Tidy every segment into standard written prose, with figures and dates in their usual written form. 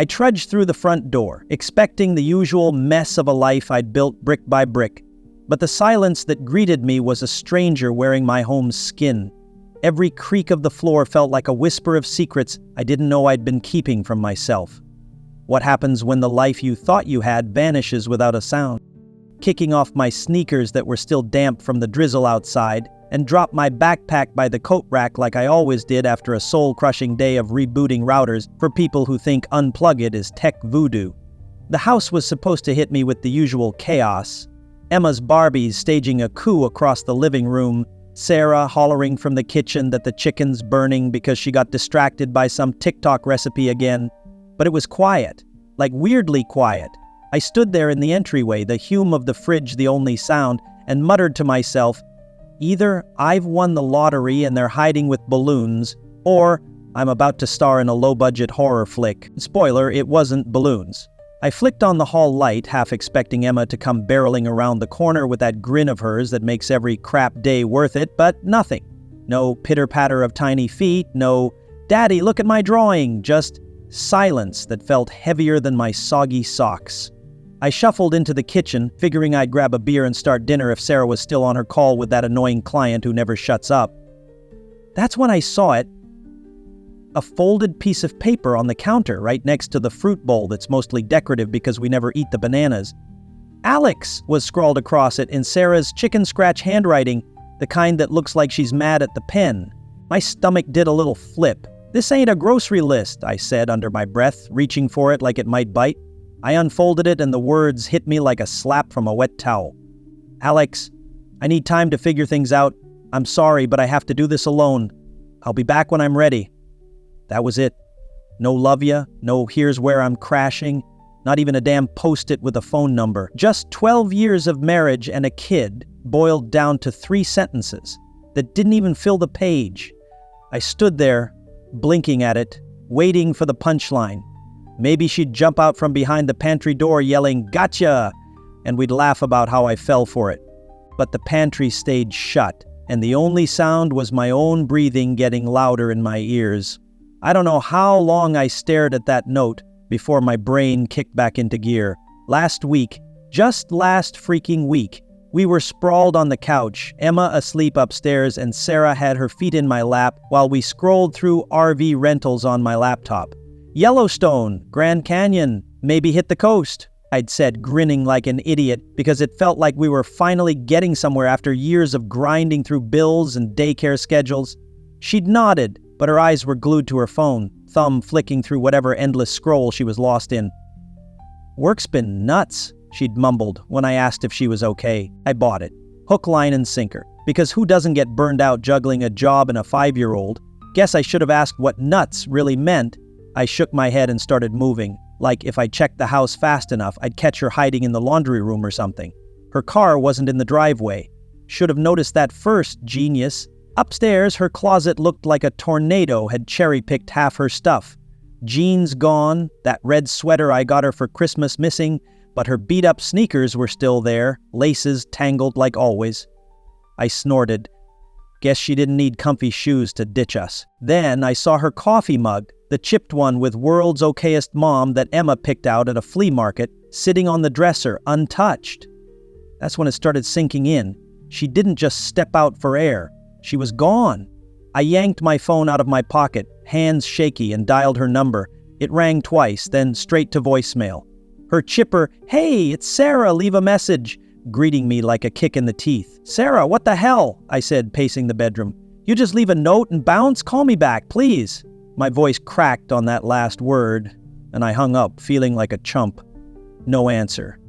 I trudged through the front door, expecting the usual mess of a life I'd built brick by brick. But the silence that greeted me was a stranger wearing my home's skin. Every creak of the floor felt like a whisper of secrets I didn't know I'd been keeping from myself. What happens when the life you thought you had vanishes without a sound? Kicking off my sneakers that were still damp from the drizzle outside, and dropped my backpack by the coat rack like I always did after a soul-crushing day of rebooting routers for people who think unplug it is tech voodoo. The house was supposed to hit me with the usual chaos. Emma's Barbies staging a coup across the living room, Sarah hollering from the kitchen that the chicken's burning because she got distracted by some TikTok recipe again. But it was quiet, like weirdly quiet. I stood there in the entryway, the hum of the fridge the only sound, and muttered to myself, either I've won the lottery and they're hiding with balloons, or I'm about to star in a low-budget horror flick. Spoiler, it wasn't balloons. I flicked on the hall light, half expecting Emma to come barreling around the corner with that grin of hers that makes every crap day worth it, but nothing. No pitter-patter of tiny feet, no, "Daddy, look at my drawing," just silence that felt heavier than my soggy socks. I shuffled into the kitchen, figuring I'd grab a beer and start dinner if Sarah was still on her call with that annoying client who never shuts up. That's when I saw it. A folded piece of paper on the counter right next to the fruit bowl that's mostly decorative because we never eat the bananas. "Alex" was scrawled across it in Sarah's chicken scratch handwriting, the kind that looks like she's mad at the pen. My stomach did a little flip. "This ain't a grocery list," I said under my breath, reaching for it like it might bite. I unfolded it and the words hit me like a slap from a wet towel. "Alex, I need time to figure things out. I'm sorry, but I have to do this alone. I'll be back when I'm ready." That was it. No love ya, no here's where I'm crashing, not even a damn post-it with a phone number. Just 12 years of marriage and a kid boiled down to 3 sentences that didn't even fill the page. I stood there, blinking at it, waiting for the punchline. Maybe she'd jump out from behind the pantry door yelling, "Gotcha!" and we'd laugh about how I fell for it. But the pantry stayed shut, and the only sound was my own breathing getting louder in my ears. I don't know how long I stared at that note before my brain kicked back into gear. Last week, just last freaking week, we were sprawled on the couch, Emma asleep upstairs and Sarah had her feet in my lap while we scrolled through RV rentals on my laptop. "Yellowstone, Grand Canyon, maybe hit the coast," I'd said, grinning like an idiot because it felt like we were finally getting somewhere after years of grinding through bills and daycare schedules. She'd nodded, but her eyes were glued to her phone, thumb flicking through whatever endless scroll she was lost in. "Work's been nuts," she'd mumbled when I asked if she was okay. I bought it. Hook, line, and sinker. Because who doesn't get burned out juggling a job and a 5-year-old? Guess I should have asked what nuts really meant. I shook my head and started moving, like if I checked the house fast enough, I'd catch her hiding in the laundry room or something. Her car wasn't in the driveway. Should have noticed that first, genius. Upstairs, her closet looked like a tornado had cherry-picked half her stuff. Jeans gone, that red sweater I got her for Christmas missing, but her beat-up sneakers were still there, laces tangled like always. I snorted. Guess she didn't need comfy shoes to ditch us. Then I saw her coffee mug, the chipped one with "World's Okayest Mom" that Emma picked out at a flea market, sitting on the dresser, untouched. That's when it started sinking in. She didn't just step out for air. She was gone. I yanked my phone out of my pocket, hands shaky, and dialed her number. It rang twice, then straight to voicemail. Her chipper, "Hey, it's Sarah, leave a message," greeting me like a kick in the teeth. "Sarah, what the hell?" I said, pacing the bedroom. "You just leave a note and bounce? Call me back, please." My voice cracked on that last word, and I hung up, feeling like a chump. No answer.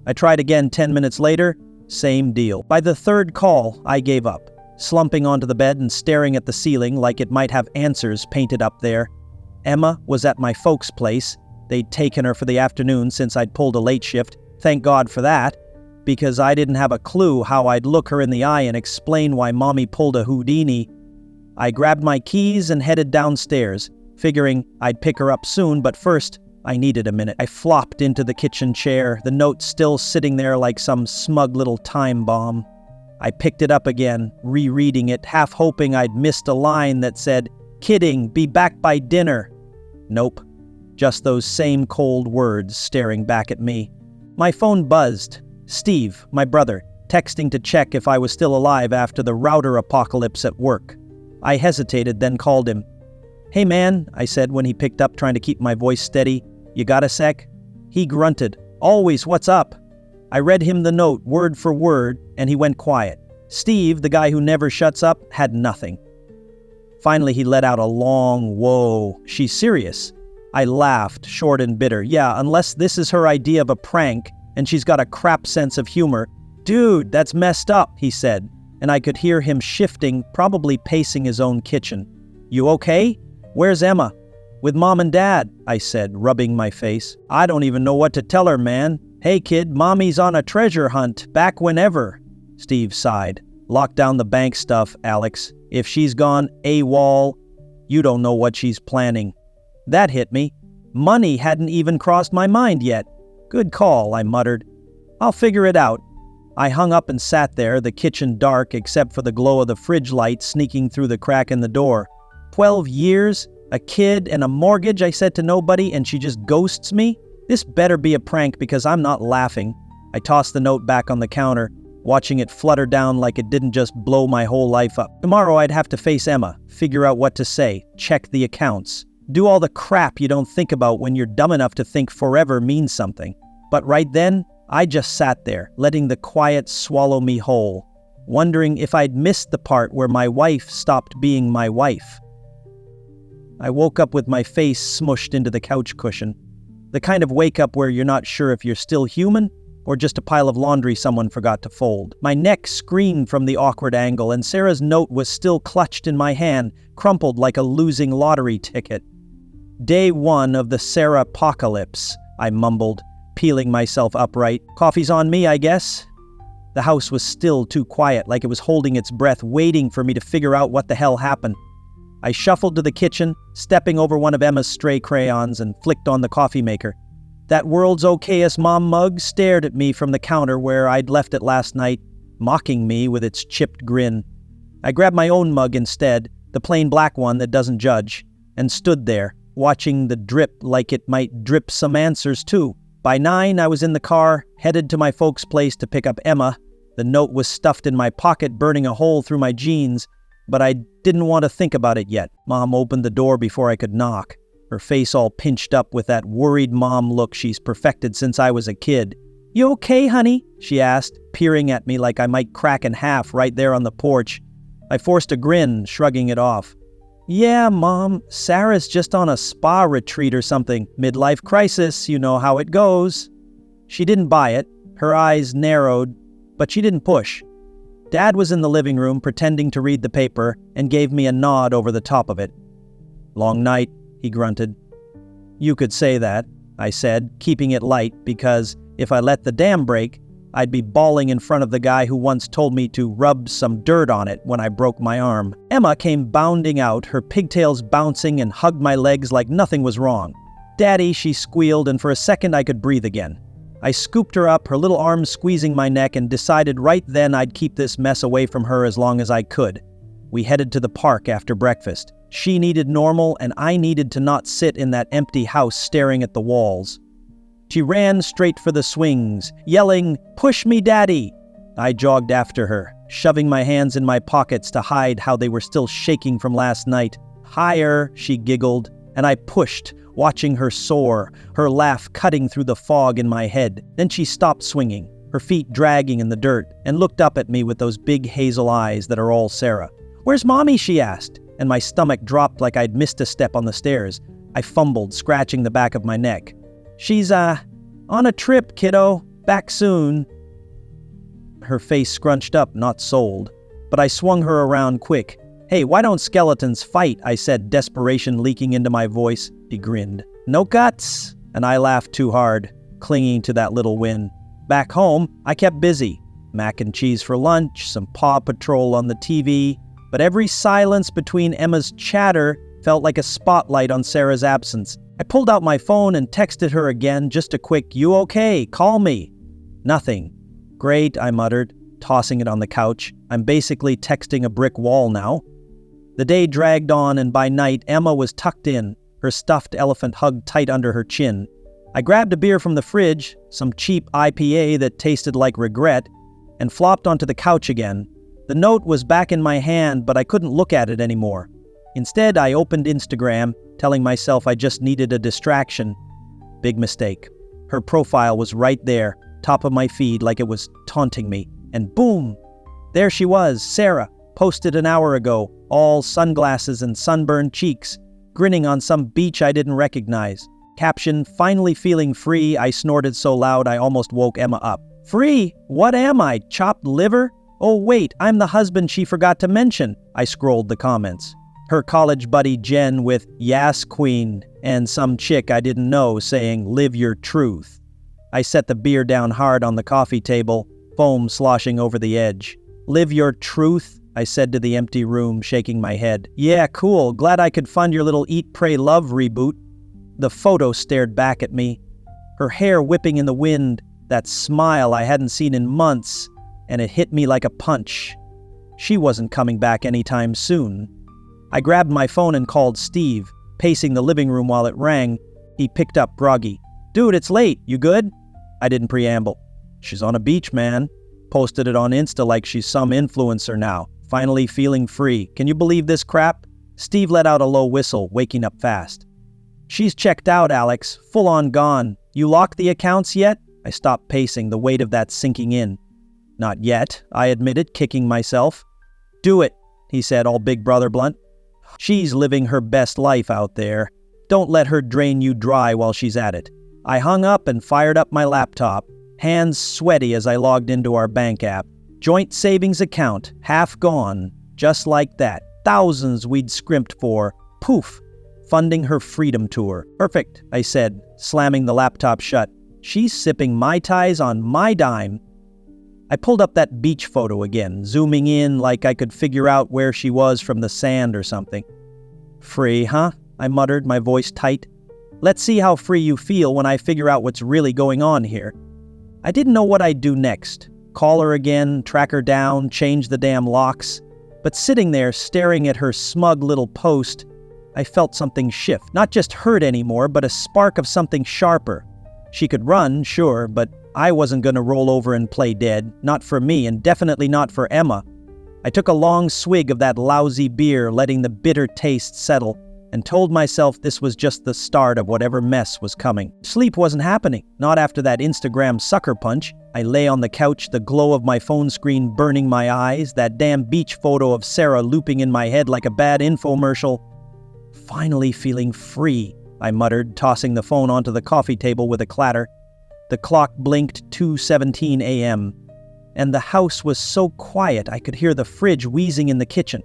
I tried again 10 minutes later, same deal. By the third call, I gave up, slumping onto the bed and staring at the ceiling like it might have answers painted up there. Emma was at my folks' place. They'd taken her for the afternoon since I'd pulled a late shift. Thank God for that, because I didn't have a clue how I'd look her in the eye and explain why Mommy pulled a Houdini. I grabbed my keys and headed downstairs, figuring I'd pick her up soon, but first, I needed a minute. I flopped into the kitchen chair, the note still sitting there like some smug little time bomb. I picked it up again, rereading it, half hoping I'd missed a line that said, "Kidding, be back by dinner." Nope. Just those same cold words staring back at me. My phone buzzed. Steve, my brother, texting to check if I was still alive after the router apocalypse at work. I hesitated, then called him. "Hey man," I said when he picked up, trying to keep my voice steady. "You got a sec?" He grunted. "Always, what's up?" I read him the note word for word, and he went quiet. Steve, the guy who never shuts up, had nothing. Finally, he let out a long, "Whoa, she's serious." I laughed, short and bitter. "Yeah, unless this is her idea of a prank, and she's got a crap sense of humor." "Dude, that's messed up," he said, and I could hear him shifting, probably pacing his own kitchen. "You okay? Where's Emma?" "With Mom and Dad," I said, rubbing my face. "I don't even know what to tell her, man. Hey kid, Mommy's on a treasure hunt, back whenever." Steve sighed. "Lock down the bank stuff, Alex. If she's gone AWOL, you don't know what she's planning." That hit me. Money hadn't even crossed my mind yet. "Good call," I muttered. "I'll figure it out." I hung up and sat there, the kitchen dark except for the glow of the fridge light sneaking through the crack in the door. 12 years, a kid, and a mortgage I said to nobody, and she just ghosts me? This better be a prank because I'm not laughing. I tossed the note back on the counter, watching it flutter down like it didn't just blow my whole life up. Tomorrow I'd have to face Emma, figure out what to say, check the accounts, do all the crap you don't think about when you're dumb enough to think forever means something. But right then, I just sat there, letting the quiet swallow me whole, wondering if I'd missed the part where my wife stopped being my wife. I woke up with my face smushed into the couch cushion. The kind of wake-up where you're not sure if you're still human or just a pile of laundry someone forgot to fold. My neck screamed from the awkward angle, and Sarah's note was still clutched in my hand, crumpled like a losing lottery ticket. "Day 1 of the Sarah apocalypse," I mumbled, peeling myself upright. "Coffee's on me, I guess." The house was still too quiet, like it was holding its breath, waiting for me to figure out what the hell happened. I shuffled to the kitchen, stepping over one of Emma's stray crayons, and flicked on the coffee maker. That world's okayest mom mug stared at me from the counter where I'd left it last night, mocking me with its chipped grin. I grabbed my own mug instead, the plain black one that doesn't judge, and stood there, watching the drip like it might drip some answers too. By 9, I was in the car, headed to my folks' place to pick up Emma. The note was stuffed in my pocket, burning a hole through my jeans, but I didn't want to think about it yet. Mom opened the door before I could knock, her face all pinched up with that worried mom look she's perfected since I was a kid. "You okay, honey?" she asked, peering at me like I might crack in half right there on the porch. I forced a grin, shrugging it off. "Yeah, Mom, Sarah's just on a spa retreat or something. Midlife crisis, you know how it goes." She didn't buy it. Her eyes narrowed, but she didn't push. Dad was in the living room pretending to read the paper and gave me a nod over the top of it. "Long night," he grunted. "You could say that," I said, keeping it light because if I let the dam break, I'd be bawling in front of the guy who once told me to rub some dirt on it when I broke my arm. Emma came bounding out, her pigtails bouncing, and hugged my legs like nothing was wrong. "Daddy," she squealed, and for a second I could breathe again. I scooped her up, her little arms squeezing my neck, and decided right then I'd keep this mess away from her as long as I could. We headed to the park after breakfast. She needed normal, and I needed to not sit in that empty house staring at the walls. She ran straight for the swings, yelling, "Push me, Daddy!" I jogged after her, shoving my hands in my pockets to hide how they were still shaking from last night. "Higher," she giggled, and I pushed, watching her soar, her laugh cutting through the fog in my head. Then she stopped swinging, her feet dragging in the dirt, and looked up at me with those big hazel eyes that are all Sarah. "Where's Mommy?" she asked, and my stomach dropped like I'd missed a step on the stairs. I fumbled, scratching the back of my neck. "She's, on a trip, kiddo. Back soon." Her face scrunched up, not sold, but I swung her around quick. "Hey, why don't skeletons fight?" I said, desperation leaking into my voice. She grinned. "No guts?" And I laughed too hard, clinging to that little win. Back home, I kept busy. Mac and cheese for lunch, some Paw Patrol on the TV, but every silence between Emma's chatter felt like a spotlight on Sarah's absence. I pulled out my phone and texted her again, just a quick, "You okay? Call me." Nothing. "Great," I muttered, tossing it on the couch. I'm basically texting a brick wall now. The day dragged on, and by night, Emma was tucked in, her stuffed elephant hugged tight under her chin. I grabbed a beer from the fridge, some cheap IPA that tasted like regret, and flopped onto the couch again. The note was back in my hand, but I couldn't look at it anymore. Instead, I opened Instagram, telling myself I just needed a distraction. Big mistake. Her profile was right there, top of my feed, like it was taunting me. And boom! There she was, Sarah, posted an hour ago, all sunglasses and sunburned cheeks, grinning on some beach I didn't recognize. Caption, finally feeling free. I snorted so loud I almost woke Emma up. Free? What am I, chopped liver? Oh wait, I'm the husband she forgot to mention. I scrolled the comments. Her college buddy Jen with "Yas Queen," and some chick I didn't know saying, "Live your truth." I set the beer down hard on the coffee table, foam sloshing over the edge. "Live your truth?" I said to the empty room, shaking my head. "Yeah, cool. Glad I could fund your little Eat, Pray, Love reboot." The photo stared back at me, her hair whipping in the wind, that smile I hadn't seen in months, and it hit me like a punch. She wasn't coming back anytime soon. I grabbed my phone and called Steve, pacing the living room while it rang. He picked up groggy. "Dude, it's late. You good?" I didn't preamble. "She's on a beach, man." Posted it on Insta like she's some influencer now. Finally feeling free. Can you believe this crap? Steve let out a low whistle, waking up fast. "She's checked out, Alex. Full on gone. You locked the accounts yet?" I stopped pacing, the weight of that sinking in. "Not yet," I admitted, kicking myself. "Do it," he said, all big brother blunt. "She's living her best life out there. Don't let her drain you dry while she's at it." I hung up and fired up my laptop, hands sweaty as I logged into our bank app. Joint savings account, half gone. Just like that. Thousands we'd scrimped for. Poof. Funding her freedom tour. "Perfect," I said, slamming the laptop shut. "She's sipping Mai Tais on my dime." I pulled up that beach photo again, zooming in like I could figure out where she was from the sand or something. "Free, huh?" I muttered, my voice tight. "Let's see how free you feel when I figure out what's really going on here." I didn't know what I'd do next. Call her again, track her down, change the damn locks. But sitting there, staring at her smug little post, I felt something shift. Not just hurt anymore, but a spark of something sharper. She could run, sure, but I wasn't going to roll over and play dead. Not for me, and definitely not for Emma. I took a long swig of that lousy beer, letting the bitter taste settle, and told myself this was just the start of whatever mess was coming. Sleep wasn't happening, not after that Instagram sucker punch. I lay on the couch, the glow of my phone screen burning my eyes, that damn beach photo of Sarah looping in my head like a bad infomercial. "Finally feeling free," I muttered, tossing the phone onto the coffee table with a clatter. The clock blinked 2:17 a.m., and the house was so quiet I could hear the fridge wheezing in the kitchen.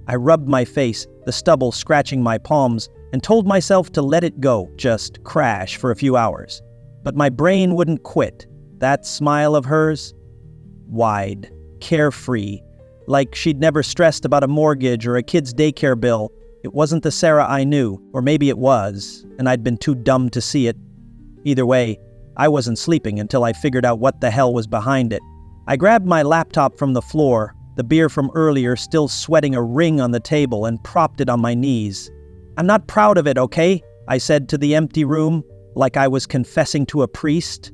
I rubbed my face, the stubble scratching my palms, and told myself to let it go, just crash for a few hours. But my brain wouldn't quit. That smile of hers? Wide, carefree, like she'd never stressed about a mortgage or a kid's daycare bill. It wasn't the Sarah I knew, or maybe it was, and I'd been too dumb to see it. Either way, I wasn't sleeping until I figured out what the hell was behind it. I grabbed my laptop from the floor, the beer from earlier still sweating a ring on the table, and propped it on my knees. "I'm not proud of it, okay?" I said to the empty room, like I was confessing to a priest.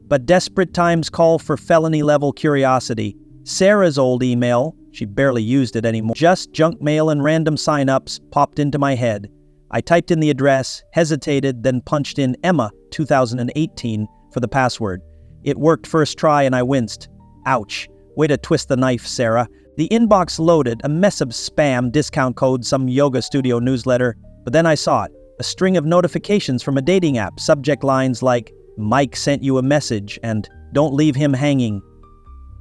But desperate times call for felony-level curiosity. Sarah's old email, she barely used it anymore, just junk mail and random sign-ups, popped into my head. I typed in the address, hesitated, then punched in Emma 2018 for the password. It worked first try and I winced. Ouch. Way to twist the knife, Sarah. The inbox loaded, a mess of spam, discount code, some yoga studio newsletter. But then I saw it. A string of notifications from a dating app, subject lines like, "Mike sent you a message," and "Don't leave him hanging."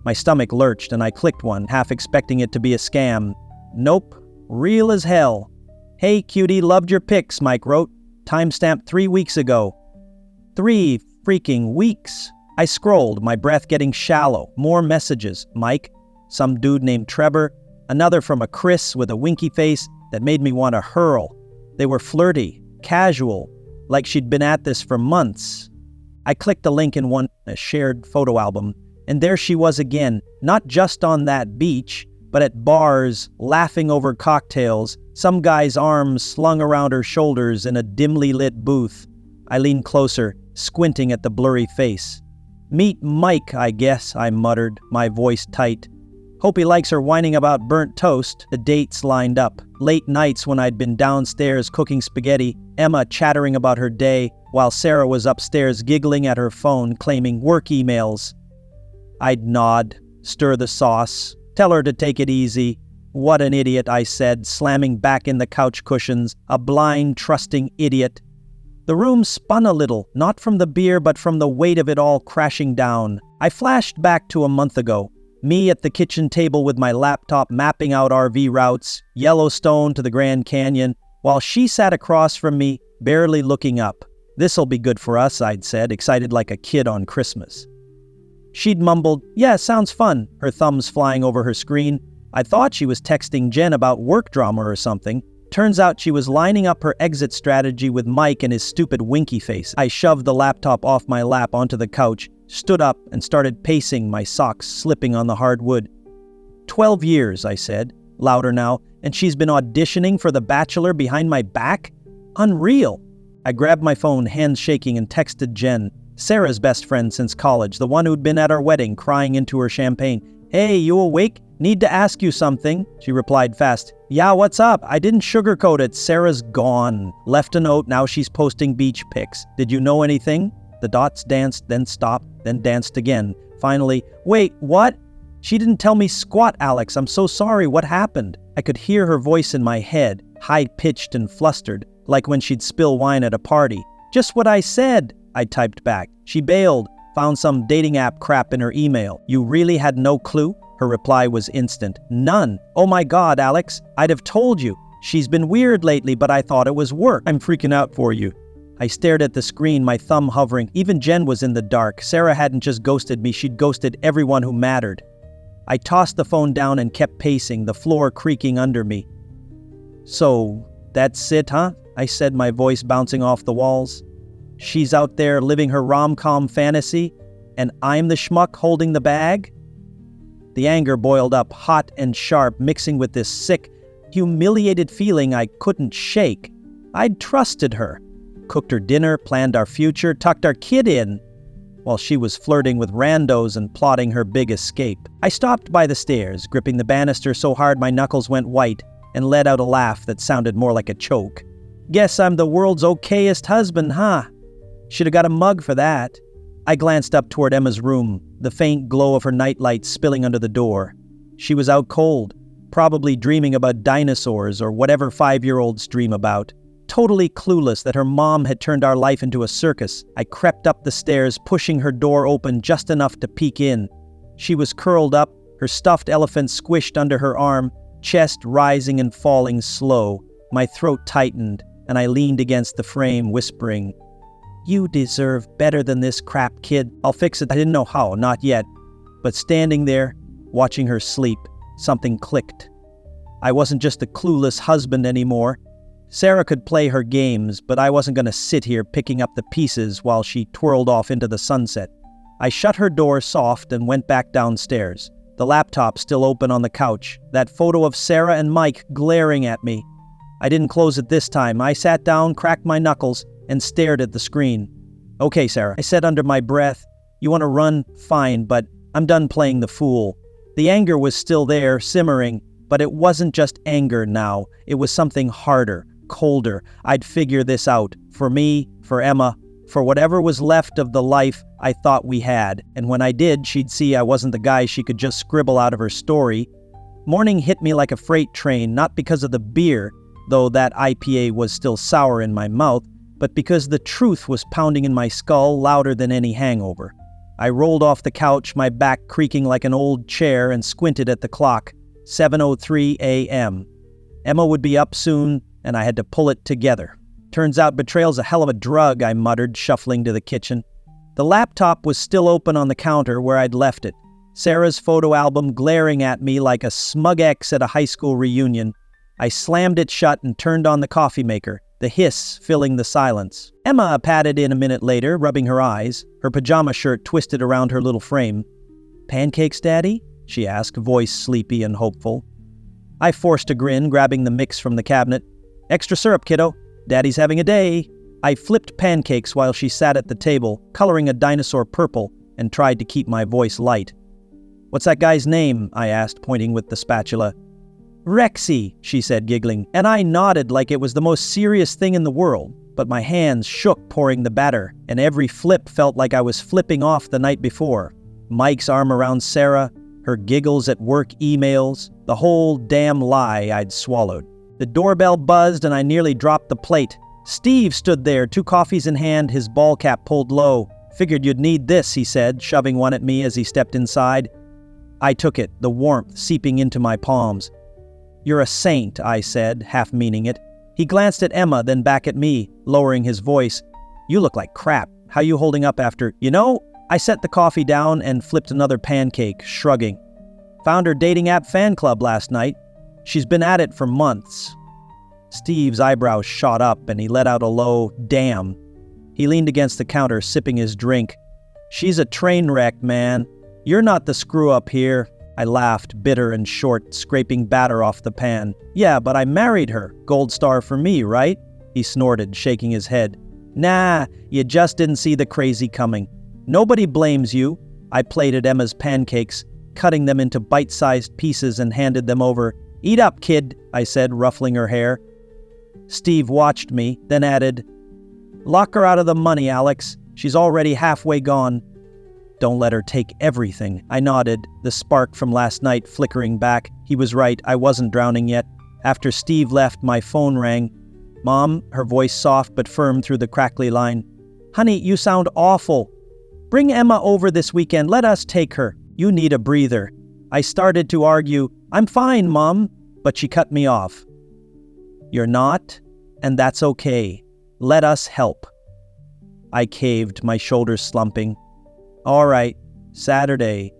My stomach lurched and I clicked one, half expecting it to be a scam. Nope. Real as hell. "Hey cutie, loved your pics," Mike wrote. Timestamp 3 weeks ago. 3 freaking weeks. I scrolled, my breath getting shallow. More messages. Mike, some dude named Trevor, another from a Chris with a winky face that made me want to hurl. They were flirty, casual, like she'd been at this for months. I clicked a link in a shared photo album, and there she was again, not just on that beach, but at bars, laughing over cocktails, some guy's arms slung around her shoulders in a dimly lit booth. I leaned closer, squinting at the blurry face. "Meet Mike, I guess," I muttered, my voice tight. "Hope he likes her whining about burnt toast." The dates lined up. Late nights when I'd been downstairs cooking spaghetti, Emma chattering about her day, while Sarah was upstairs giggling at her phone, claiming work emails. I'd nod, stir the sauce, tell her to take it easy. "What an idiot," I said, slamming back in the couch cushions. "A blind, trusting idiot." The room spun a little, not from the beer but from the weight of it all crashing down. I flashed back to a month ago. Me at the kitchen table with my laptop mapping out RV routes, Yellowstone to the Grand Canyon, while she sat across from me, barely looking up. "This'll be good for us," I'd said, excited like a kid on Christmas. She'd mumbled, "Yeah, sounds fun," her thumbs flying over her screen. I thought she was texting Jen about work drama or something. Turns out she was lining up her exit strategy with Mike and his stupid winky face. I shoved the laptop off my lap onto the couch, stood up, and started pacing, my socks slipping on the hard wood. 12 years, I said, louder now, and she's been auditioning for The Bachelor behind my back? Unreal. I grabbed my phone, hands shaking, and texted Jen, Sarah's best friend since college, the one who'd been at our wedding crying into her champagne. "Hey, you awake? Need to ask you something." She replied fast. "Yeah, what's up? I didn't sugarcoat it. Sarah's gone. Left a note, now she's posting beach pics. Did you know anything?" The dots danced, then stopped, then danced again. Finally, "Wait, what?" "She didn't tell me squat, Alex. I'm so sorry. What happened?" I could hear her voice in my head, high-pitched and flustered, like when she'd spill wine at a party. "Just what I said," I typed back. "She bailed. Found some dating app crap in her email." "You really had no clue?" Her reply was instant. "None. Oh my God, Alex. I'd have told you. She's been weird lately, but I thought it was work. I'm freaking out for you." I stared at the screen, my thumb hovering. Even Jen was in the dark. Sarah hadn't just ghosted me, she'd ghosted everyone who mattered. I tossed the phone down and kept pacing, the floor creaking under me. "So, that's it, huh?" I said, my voice bouncing off the walls. "She's out there living her rom-com fantasy, and I'm the schmuck holding the bag?" The anger boiled up, hot and sharp, mixing with this sick, humiliated feeling I couldn't shake. I'd trusted her. Cooked her dinner, planned our future, tucked our kid in, while she was flirting with randos and plotting her big escape. I stopped by the stairs, gripping the banister so hard my knuckles went white, and let out a laugh that sounded more like a choke. "Guess I'm the world's okayest husband, huh? Should have got a mug for that." I glanced up toward Emma's room, the faint glow of her nightlight spilling under the door. She was out cold, probably dreaming about dinosaurs or whatever 5-year-olds dream about. Totally clueless that her mom had turned our life into a circus, I crept up the stairs, pushing her door open just enough to peek in. She was curled up, her stuffed elephant squished under her arm, chest rising and falling slow. My throat tightened, and I leaned against the frame, whispering, "You deserve better than this crap, kid. I'll fix it." I didn't know how, not yet. But standing there, watching her sleep, something clicked. I wasn't just a clueless husband anymore. Sarah could play her games, but I wasn't going to sit here picking up the pieces while she twirled off into the sunset. I shut her door soft and went back downstairs, the laptop still open on the couch, that photo of Sarah and Mike glaring at me. I didn't close it this time. I sat down, cracked my knuckles, and stared at the screen. "Okay, Sarah," I said under my breath. "You want to run? Fine, but I'm done playing the fool." The anger was still there, simmering, but it wasn't just anger now. It was something harder, colder. I'd figure this out. For me, for Emma, for whatever was left of the life I thought we had. And when I did, she'd see I wasn't the guy she could just scribble out of her story. Morning hit me like a freight train, not because of the beer, though that IPA was still sour in my mouth, but because the truth was pounding in my skull louder than any hangover. I rolled off the couch, my back creaking like an old chair, and squinted at the clock. 7:03 a.m. Emma would be up soon, and I had to pull it together. "Turns out betrayal's a hell of a drug," I muttered, shuffling to the kitchen. The laptop was still open on the counter where I'd left it, Sarah's photo album glaring at me like a smug ex at a high school reunion. I slammed it shut and turned on the coffee maker, the hiss filling the silence. Emma patted in a minute later, rubbing her eyes, her pajama shirt twisted around her little frame. "Pancakes, Daddy?" she asked, voice sleepy and hopeful. I forced a grin, grabbing the mix from the cabinet. Extra syrup, kiddo. Daddy's having a day. I flipped pancakes while she sat at the table, coloring a dinosaur purple, and tried to keep my voice light. What's that guy's name? I asked, pointing with the spatula. Rexy, she said, giggling, and I nodded like it was the most serious thing in the world, but my hands shook pouring the batter, and every flip felt like I was flipping off the night before. Mike's arm around Sarah, her giggles at work emails, the whole damn lie I'd swallowed. The doorbell buzzed and I nearly dropped the plate. Steve stood there, 2 coffees in hand, his ball cap pulled low. Figured you'd need this, he said, shoving one at me as he stepped inside. I took it, the warmth seeping into my palms. You're a saint, I said, half meaning it. He glanced at Emma, then back at me, lowering his voice. You look like crap. How you holding up after... You know, I set the coffee down and flipped another pancake, shrugging. Found her dating app fan club last night. She's been at it for months. Steve's eyebrows shot up and he let out a low, damn. He leaned against the counter, sipping his drink. She's a train wreck, man. You're not the screw-up here. I laughed, bitter and short, scraping batter off the pan. Yeah, but I married her. Gold star for me, right? He snorted, shaking his head. Nah, you just didn't see the crazy coming. Nobody blames you. I plated Emma's pancakes, cutting them into bite-sized pieces and handed them over. Eat up, kid, I said, ruffling her hair. Steve watched me, then added, Lock her out of the money, Alex. She's already halfway gone. Don't let her take everything. I nodded, the spark from last night flickering back. He was right, I wasn't drowning yet. After Steve left, my phone rang. Mom, her voice soft but firm through the crackly line. Honey, you sound awful. Bring Emma over this weekend. Let us take her. You need a breather. I started to argue, I'm fine, Mom, but she cut me off. You're not, and that's okay. Let us help. I caved, my shoulders slumping. All right, Saturday.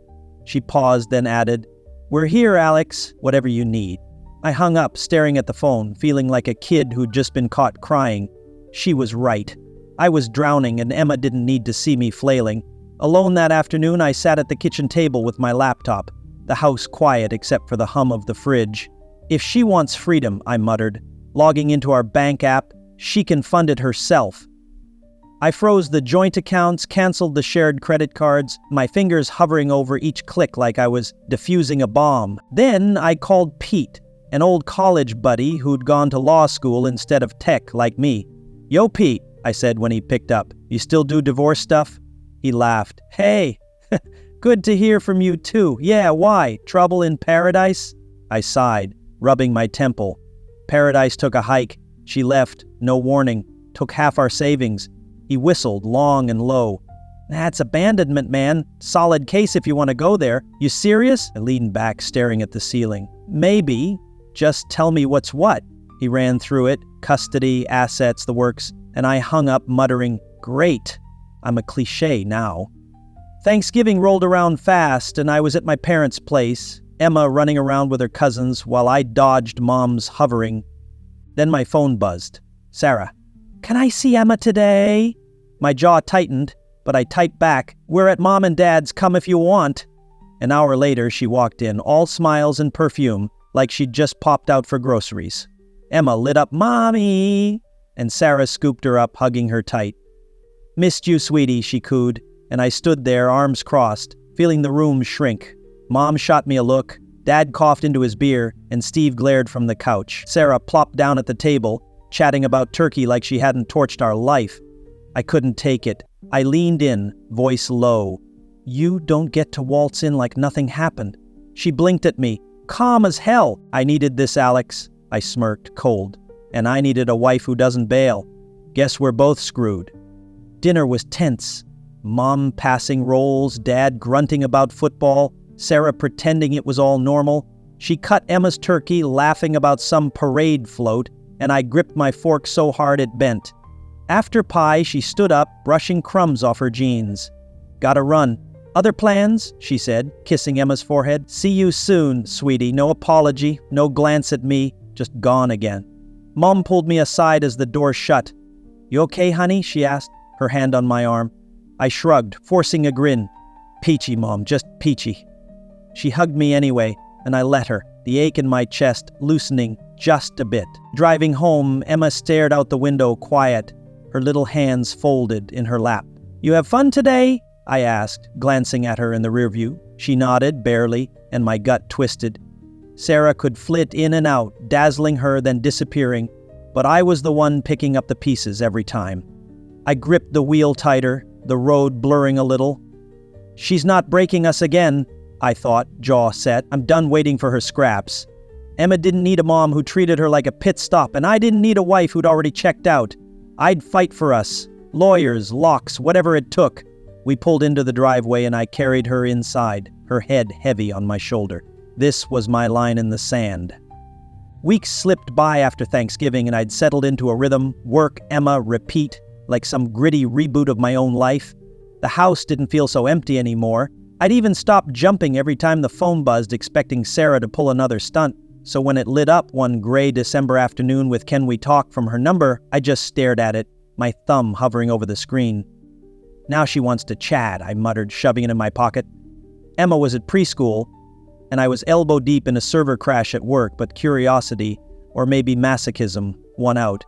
She paused, then added, We're here, Alex, whatever you need. I hung up, staring at the phone, feeling like a kid who'd just been caught crying. She was right. I was drowning, and Emma didn't need to see me flailing. Alone that afternoon, I sat at the kitchen table with my laptop, the house quiet except for the hum of the fridge. If she wants freedom, I muttered. Logging into our bank app, she can fund it herself. I froze the joint accounts, canceled the shared credit cards, my fingers hovering over each click like I was defusing a bomb. Then I called Pete, an old college buddy who'd gone to law school instead of tech like me. Yo, Pete, I said when he picked up. You still do divorce stuff? He laughed. Hey, good to hear from you too. Yeah, why? Trouble in paradise? I sighed, rubbing my temple. Paradise took a hike. She left, no warning. Took half our savings. He whistled, long and low. That's abandonment, man. Solid case if you want to go there. You serious? I leaned back, staring at the ceiling. Maybe. Just tell me what's what. He ran through it, custody, assets, the works, and I hung up muttering, Great. I'm a cliche now. Thanksgiving rolled around fast, and I was at my parents' place, Emma running around with her cousins while I dodged Mom's hovering. Then my phone buzzed. Sarah. Can I see Emma today? My jaw tightened, but I typed back, We're at Mom and Dad's, come if you want. An hour later, she walked in, all smiles and perfume, like she'd just popped out for groceries. Emma lit up, Mommy! And Sarah scooped her up, hugging her tight. Missed you, sweetie, she cooed, and I stood there, arms crossed, feeling the room shrink. Mom shot me a look, Dad coughed into his beer, and Steve glared from the couch. Sarah plopped down at the table, chatting about turkey like she hadn't torched our life. I couldn't take it. I leaned in, voice low. You don't get to waltz in like nothing happened. She blinked at me, calm as hell. I needed this, Alex. I smirked, cold. And I needed a wife who doesn't bail. Guess we're both screwed. Dinner was tense. Mom passing roles, Dad grunting about football, Sarah pretending it was all normal. She cut Emma's turkey, laughing about some parade float, and I gripped my fork so hard it bent. After pie, she stood up, brushing crumbs off her jeans. Gotta run. Other plans? She said, kissing Emma's forehead. See you soon, sweetie. No apology, no glance at me, just gone again. Mom pulled me aside as the door shut. You okay, honey? She asked, her hand on my arm. I shrugged, forcing a grin. Peachy, Mom, just peachy. She hugged me anyway, and I let her, the ache in my chest loosening just a bit. Driving home, Emma stared out the window quiet, her little hands folded in her lap. "You have fun today?" I asked, glancing at her in the rearview. She nodded, barely, and my gut twisted. Sarah could flit in and out, dazzling her then disappearing, but I was the one picking up the pieces every time. I gripped the wheel tighter, the road blurring a little. "She's not breaking us again," I thought, jaw set. I'm done waiting for her scraps. Emma didn't need a mom who treated her like a pit stop, and I didn't need a wife who'd already checked out. I'd fight for us. Lawyers, locks, whatever it took. We pulled into the driveway and I carried her inside, her head heavy on my shoulder. This was my line in the sand. Weeks slipped by after Thanksgiving and I'd settled into a rhythm, work, Emma, repeat, like some gritty reboot of my own life. The house didn't feel so empty anymore. I'd even stopped jumping every time the phone buzzed, expecting Sarah to pull another stunt. So when it lit up one gray December afternoon with "Can we talk?" from her number, I just stared at it, my thumb hovering over the screen. "Now she wants to chat," I muttered, shoving it in my pocket. Emma was at preschool, and I was elbow deep in a server crash at work, but curiosity, or maybe masochism, won out.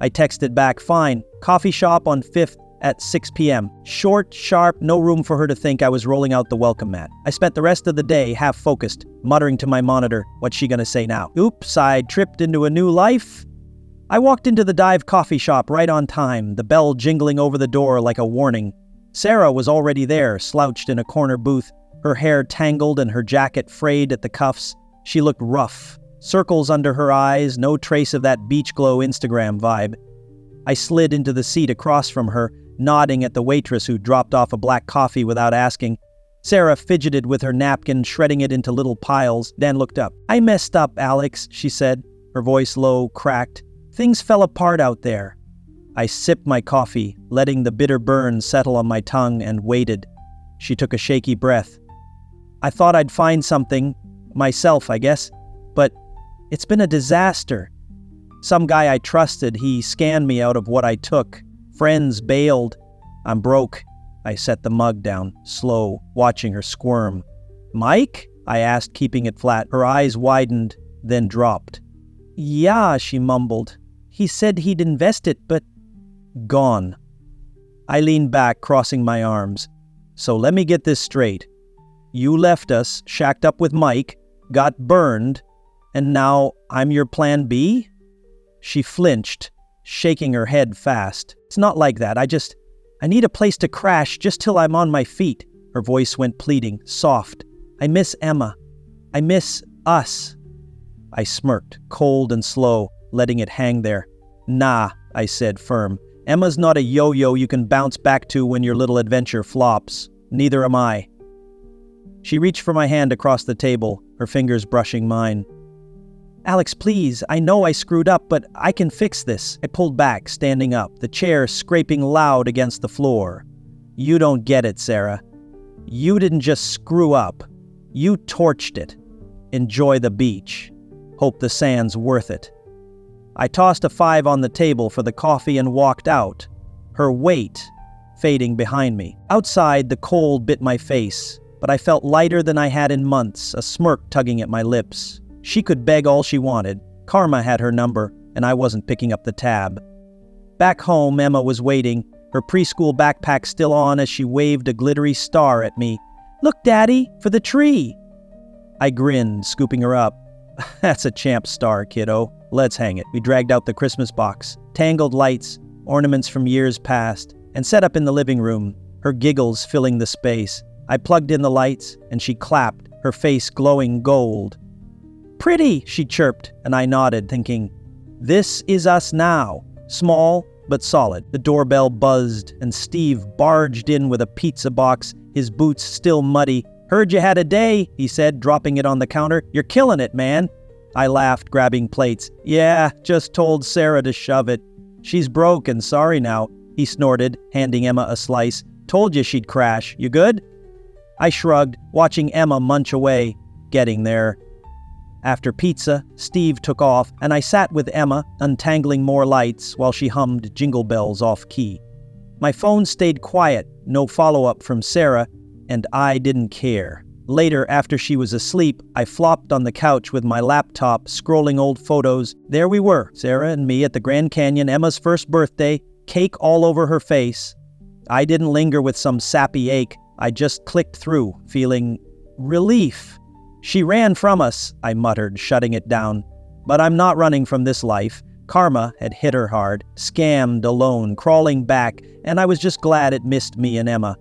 I texted back, "Fine, coffee shop on 5th at 6 p.m. Short, sharp, no room for her to think I was rolling out the welcome mat. I spent the rest of the day half-focused, muttering to my monitor, "What's she gonna say now? Oops, I tripped into a new life." I walked into the dive coffee shop right on time, the bell jingling over the door like a warning. Sarah was already there, slouched in a corner booth, her hair tangled and her jacket frayed at the cuffs. She looked rough, circles under her eyes, no trace of that beach glow Instagram vibe. I slid into the seat across from her, nodding at the waitress who dropped off a black coffee without asking. Sarah fidgeted with her napkin, shredding it into little piles, then looked up. "I messed up, Alex," she said, her voice low, cracked. "Things fell apart out there." I sipped my coffee, letting the bitter burn settle on my tongue, and waited. She took a shaky breath. "I thought I'd find something, myself, I guess, but it's been a disaster. Some guy I trusted, he scanned me out of what I took. Friends bailed. I'm broke." I set the mug down, slow, watching her squirm. "Mike?" I asked, keeping it flat. Her eyes widened, then dropped. "Yeah," she mumbled. "He said he'd invest it, but..." "Gone." I leaned back, crossing my arms. "So let me get this straight. You left us, shacked up with Mike, got burned, and now I'm your plan B?" She flinched, shaking her head fast. "It's not like that. I need a place to crash just till I'm on my feet." Her voice went pleading, soft. "I miss Emma. I miss us." I smirked, cold and slow, letting it hang there. "Nah," I said, firm. "Emma's not a yo-yo you can bounce back to when your little adventure flops. Neither am I." She reached for my hand across the table, her fingers brushing mine. "Alex, please, I know I screwed up, but I can fix this." I pulled back, standing up, the chair scraping loud against the floor. "You don't get it, Sarah. You didn't just screw up. You torched it. Enjoy the beach. Hope the sand's worth it." I tossed a 5 on the table for the coffee and walked out, her weight fading behind me. Outside, the cold bit my face, but I felt lighter than I had in months, a smirk tugging at my lips. She could beg all she wanted. Karma had her number, and I wasn't picking up the tab. Back home, Emma was waiting, her preschool backpack still on as she waved a glittery star at me. "Look, Daddy, for the tree." I grinned, scooping her up. "That's a champ star, kiddo. Let's hang it." We dragged out the Christmas box, tangled lights, ornaments from years past, and set up in the living room, her giggles filling the space. I plugged in the lights, and she clapped, her face glowing gold. "Pretty," she chirped, and I nodded, thinking, this is us now. Small, but solid. The doorbell buzzed, and Steve barged in with a pizza box, his boots still muddy. "Heard you had a day," he said, dropping it on the counter. "You're killing it, man." I laughed, grabbing plates. "Yeah, just told Sarah to shove it. She's broken, sorry now," he snorted, handing Emma a slice. "Told you she'd crash. You good?" I shrugged, watching Emma munch away, getting there. After pizza, Steve took off, and I sat with Emma, untangling more lights while she hummed Jingle Bells off-key. My phone stayed quiet, no follow-up from Sarah, and I didn't care. Later, after she was asleep, I flopped on the couch with my laptop, scrolling old photos. There we were, Sarah and me at the Grand Canyon, Emma's first birthday, cake all over her face. I didn't linger with some sappy ache. I just clicked through, feeling relief. She ran from us, I muttered, shutting it down. But I'm not running from this life. Karma had hit her hard, scammed, alone, crawling back, and I was just glad it missed me and Emma.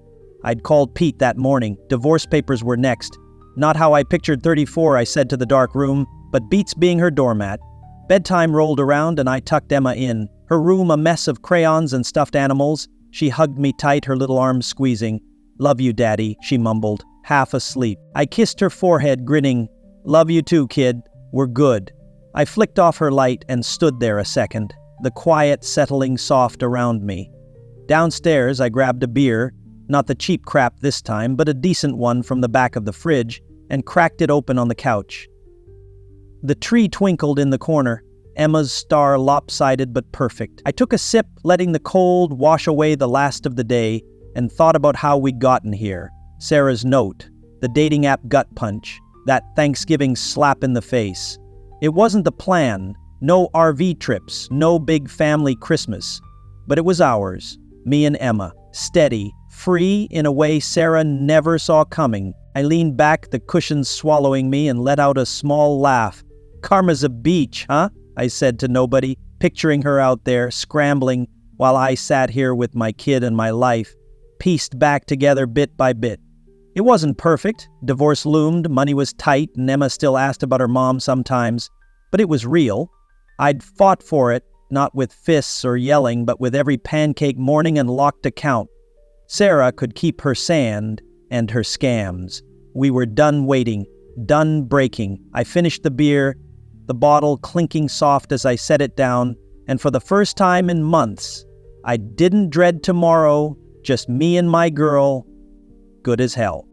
I'd called Pete that morning. Divorce papers were next. Not how I pictured 34, I said to the dark room, but beats being her doormat. Bedtime rolled around and I tucked Emma in. Her room a mess of crayons and stuffed animals. She hugged me tight, her little arms squeezing. "Love you, Daddy," she mumbled, half asleep. I kissed her forehead, grinning. "Love you too, kid. We're good." I flicked off her light and stood there a second, the quiet settling soft around me. Downstairs, I grabbed a beer, not the cheap crap this time, but a decent one from the back of the fridge, and cracked it open on the couch. The tree twinkled in the corner, Emma's star lopsided but perfect. I took a sip, letting the cold wash away the last of the day, and thought about how we'd gotten here. Sarah's note, the dating app gut punch, that Thanksgiving slap in the face. It wasn't the plan, no RV trips, no big family Christmas. But it was ours, me and Emma, steady, free in a way Sarah never saw coming. I leaned back, the cushions swallowing me, and let out a small laugh. "Karma's a beach, huh?" I said to nobody, picturing her out there, scrambling, while I sat here with my kid and my life, pieced back together bit by bit. It wasn't perfect. Divorce loomed, money was tight, and Emma still asked about her mom sometimes. But it was real. I'd fought for it, not with fists or yelling, but with every pancake morning and locked account. Sarah could keep her sand and her scams. We were done waiting, done breaking. I finished the beer, the bottle clinking soft as I set it down, and for the first time in months, I didn't dread tomorrow, just me and my girl, good as hell.